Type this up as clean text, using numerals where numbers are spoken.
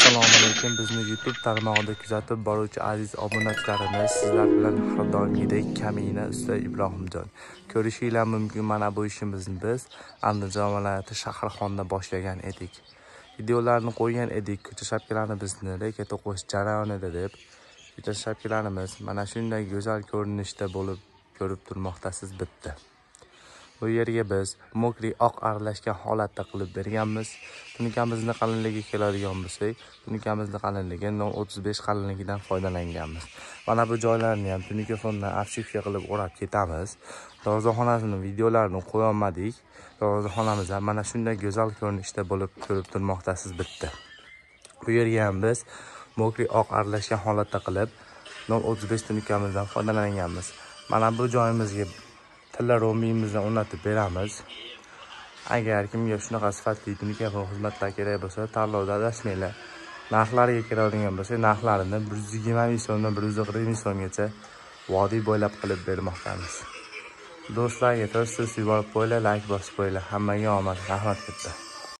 Assalomu alaykum. Bizni YouTube tarmog'ida kuzatib boruvchi aziz obunachilarimiz, sizlar bilan har doimgidek Kamina usta Ibrohimjon. Ko'rishinglar mumkin, mana bu ishimizni biz Andijon viloyati Shahrixonda boshlagan edik. Videolarni qo'ygan edik, ko'cha shapkalarni bizni reket o'qish jarayonida deb. Ko'cha shapkalarimiz mana shunday go'zal ko'rinishda bo'lib ko'rib turmoqdasiz bitta. Bu yerga biz mokri oq aralashgan holatda qilib berganmiz. Tunikamizni qalinligi keladigan bo'lsak, tunikamizni qalinligi 0.35 qalinligidan foydalanganmiz. Mana bu joylarni ham tunika fondan archivga qilib o'rab ketamiz. Darvozaxonasining videolarini qo'ya olmadik. Darvozaxonamiz ham mana shunday go'zal ko'rinishda bo'lib ko'rib turmoqdasiz bitta. Bu yerga ham biz mokri oq aralashgan holatda qilib 0.35 tunikamizdan foydalanganmiz. Mana bu joyimizga tilla romiyimizni o'rnatib beramiz. Agar kimga shunaqa sifatli tunika va xizmatlar kerak bo'lsa, tanlovda adashmanglar. Narxlariga keladigan bo'lsa, narxlarini 120 ming so'mdan 140 ming so'mgacha vodiy bo'ylab qilib bermoqdamiz. Do'stlarga tez yuborib qo'yinglar, like bosib qo'yinglar. Hammaga omad, rahmat katta.